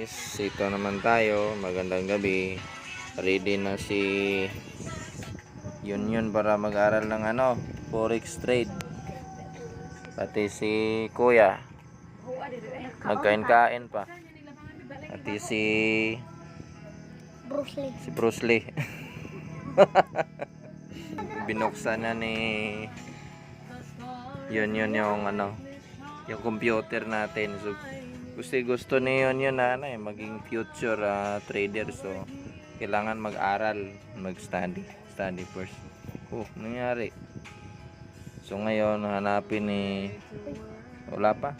guys, ito naman tayo. Magandang gabi. Ready na si Yun para mag-aral ng forex trade. Pati si Kuya nagkain-kain pa. Pati si Bruce Lee binuksan na ni Yun yung yung computer natin. So gusto ni Yun na maging future trader. So kailangan mag-aral, mag-study first. Nangyari. So ngayon hanapin ni wala pa.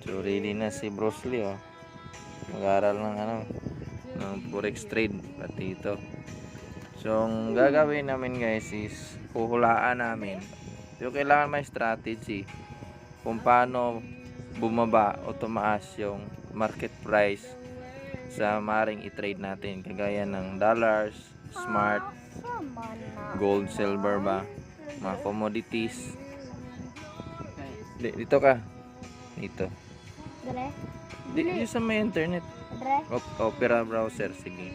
So ready na si Bruce Lee mag-aral ng forex trade pati ito. So ang gagawin namin guys is huhulaan namin. So kailangan may strategy kung paano bumaba o tumaas yung market price sa maring i-trade natin, kagaya ng dollars, smart, gold, silver ba, mga commodities. Dito ka. Dito. Dito sa may internet. Opera browser, sige.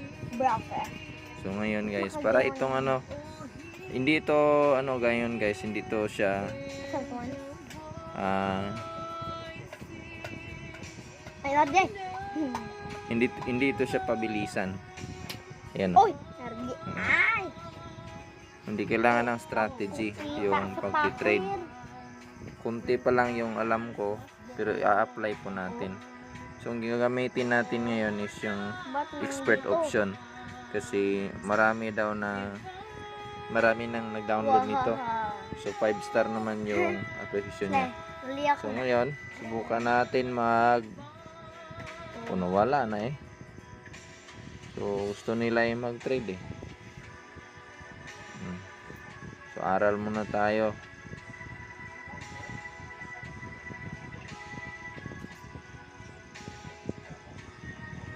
So ngayon guys, para itong hindi ito gayon guys, hindi to siya hindi ito siya pabilisan. Ayan. Hindi kailangan ng strategy yung pag-trade. Kunti pa lang yung alam ko, pero i-apply po natin. So ang gagamitin natin ngayon is yung expert option, kasi marami nang nag-download nito. So 5-star naman yung application niya. So ngayon subukan natin wala na So gusto nila mag-trade So aral muna tayo.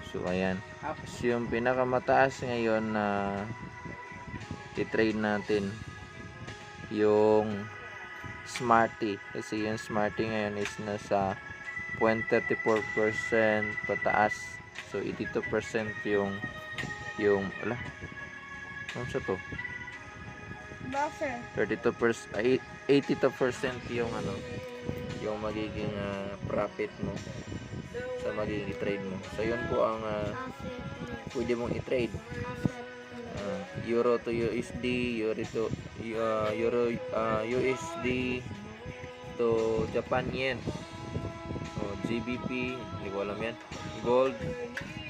So ayan. So yung pinakamataas ngayon na i-trade natin yung Smarty, kasi yung Smarty ngayon is nasa 0.34% pataas. So 82% yung ano sa to? 32%, 82% yung yung magiging profit mo sa magiging trade mo. So yun po ang pwede mong i-trade. Euro to USD, USD to Japan yen, GBP, hindi ko alam yan. Gold,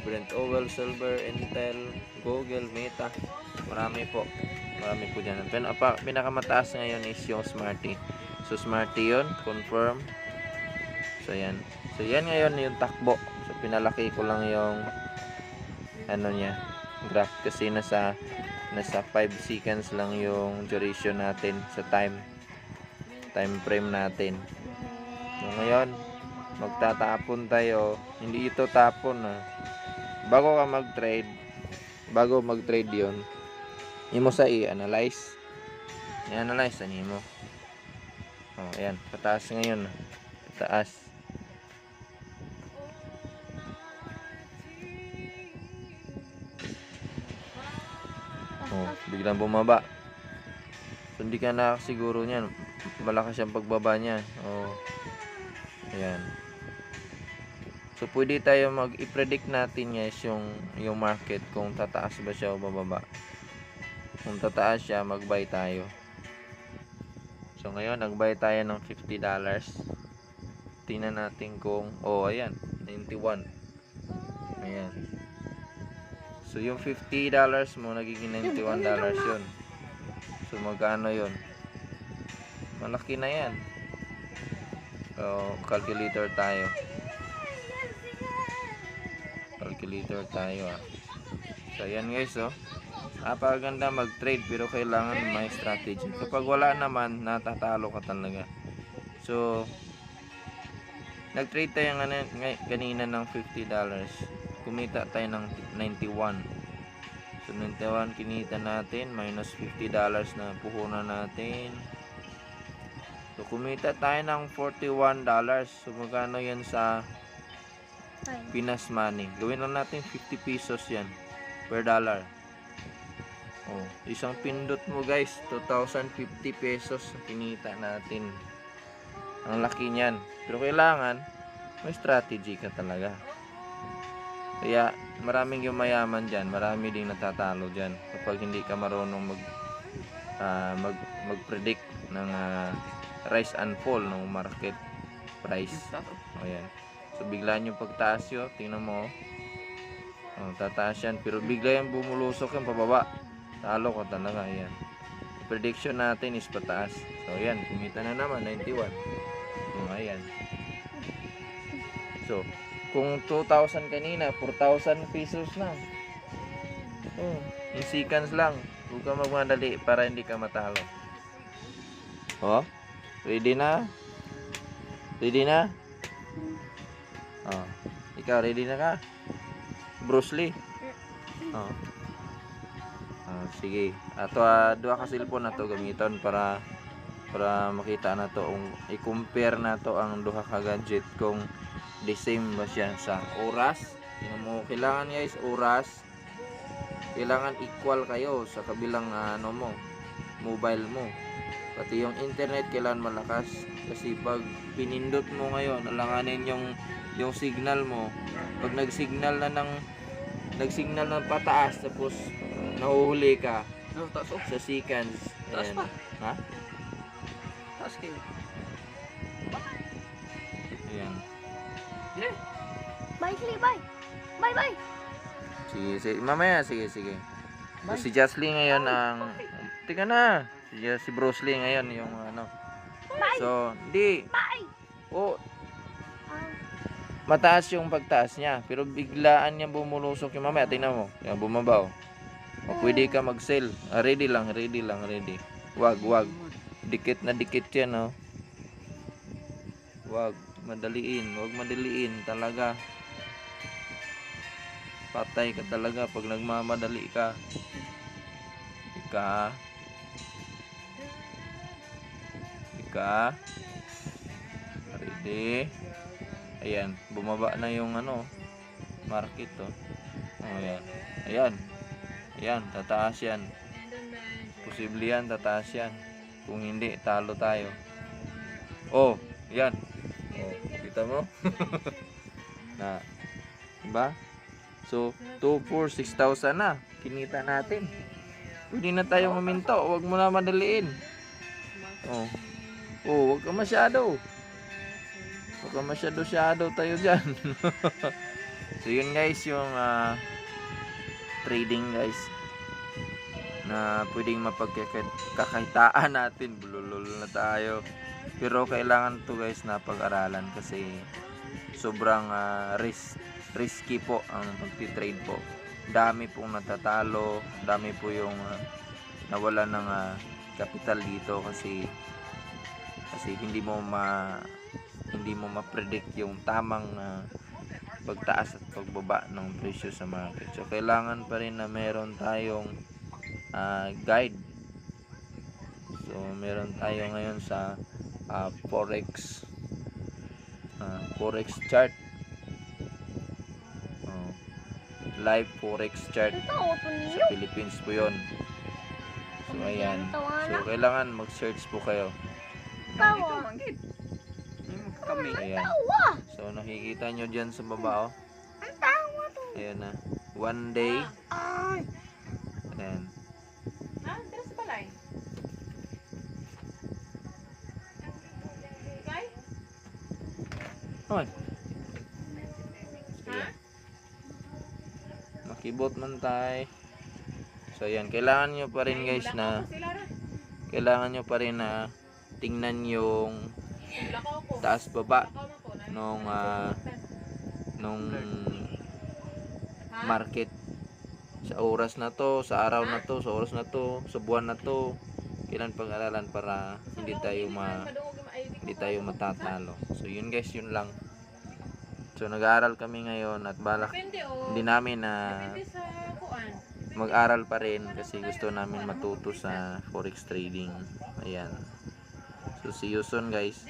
Brent oil, silver, Intel, Google, Meta, marami po dyan. Pinakamataas ngayon is yung Smarty. So Smarty yun, confirm. So yan ngayon yung takbo. So pinalaki ko lang yung niya, graph, kasi nasa 5 seconds lang yung duration natin sa time frame natin. So ngayon magtatapon tayo. Hindi ito tapon bago mag-trade yun, imo sa i-analyze mo. Ayan, pataas ngayon, pataas. Biglang bumaba. So hindi ka nakasiguro niyan, malakas yung pagbaba niya. Ayan. So pwede tayo i-predict natin guys yung market, kung tataas ba siya o bababa. Kung tataas siya, mag-buy tayo. So ngayon nag-buy tayo ng $50. Tingnan natin kung ayan, 91. Ayan. So yung $50 mo nagiging $91 yun. So magkano yun? Malaki na yan. So calculator tayo. So ayan guys, napakaganda mag-trade, pero kailangan may strategy. Kapag wala naman, natatalo ka talaga. So nag-trade tayo kanina ng $50. Kumita tayo ng 91. So 91 kinita natin, minus $50 na puhunan natin. So kumita tayo ng $41. So magkano yan sa Pinas money. Gawin lang natin 50 pesos yan per dollar. Oh, isang pindot mo guys, 2,050 pesos ang kinita natin. Ang laki niyan. Pero kailangan may strategy ka talaga. Kaya maraming yumayaman dyan, marami ding natatalo dyan kapag hindi ka marunong mag-predict ng rise and fall ng market price. Ayan. So biglaan yung pagtaas yun, tingnan mo. Oh, tataas yan, pero bigla yung bumulusok yung pababa. Talo ka talaga, ayan. Prediction natin is pataas. So ayan, kumita na naman 91. Ayan. So kung 2,000 kanina, 4,000 pesos na. Oh, in seconds lang. Huwag ka magmadali para hindi ka matalo. Oh, ready na? Ready na? Oh, ikaw ready na ka? Bruce Lee. Oh. Sige. Ato duha ka cellphone na to gamiton para makita na to, i-compare na to ang duha ka gadget kung the same ba siya sa oras. Tingnan mo, kailangan guys oras. Kailangan equal kayo sa kabilang mo, mobile mo. Pati yung internet kailangan malakas kasi pag pinindot mo ngayon, alanganin yung signal mo. Pag nagsignal ng pataas tapos nahuhuli ka sa seconds. Ayan. Ha? Taas kayo. Ayan. Bye, Clay, bye. Bye. Sige. Mamaya, sige. So, si Jocelyn ngayon ang... Tingnan na. Si Bruce Lee ngayon yung ano. So, hindi. Oh, mataas yung pagtaas niya. Pero biglaan niya bumulusok yung mamaya. Tingnan mo. Yung bumabaw. O pwede ka mag-sell. Ready lang. Wag. Dikit na dikit yan, oh. Wag madaliin talaga. Patay ka talaga pag nagmamadali ka. Ika. Ready. Ayan, bumaba na yung market, oh. Ayan, tataas yan. Posible yan, tataas yan. Kung hindi, talo tayo. Oh, yan. Oh, kita mo? Na, diba? So, 2, 4, 6,000 na. Kinita natin. Pwede na tayong huminto. Huwag mo na madaliin. Oh, huwag ka masyado. Shadow tayo dyan. So, yun guys, yung trading guys na pwedeng mapagkakakitaan natin. Bululul na tayo. Pero kailangan to guys na pag-aralan kasi sobrang risky po ang pagtitrade po. Dami pong natatalo, dami po yung nawala ng capital dito kasi hindi mo ma-predict yung tamang pagtaas at pagbaba ng presyo sa market. So kailangan pa rin na meron tayong guide. So meron tayo ngayon sa forex chart. Live forex chart sa Philippines po yun. So ayan. So kailangan mag-search po kayo. Ayan. So nakikita nyo dyan sa baba, oh. Ayan na. One day. Ayan. Hoy. Makibot man tayo. So ayan, kailangan nyo pa rin guys na tingnan yung taas baba nung market sa oras na to, sa araw na to, sa oras na to, sa buwan na to. Kailan pag-aralan para hindi tayo matatalo. So yun guys, yun lang. So nag-aaral kami ngayon at balak hindi namin mag-aral pa rin kasi gusto namin matuto sa forex trading. Ayan. So see you soon guys.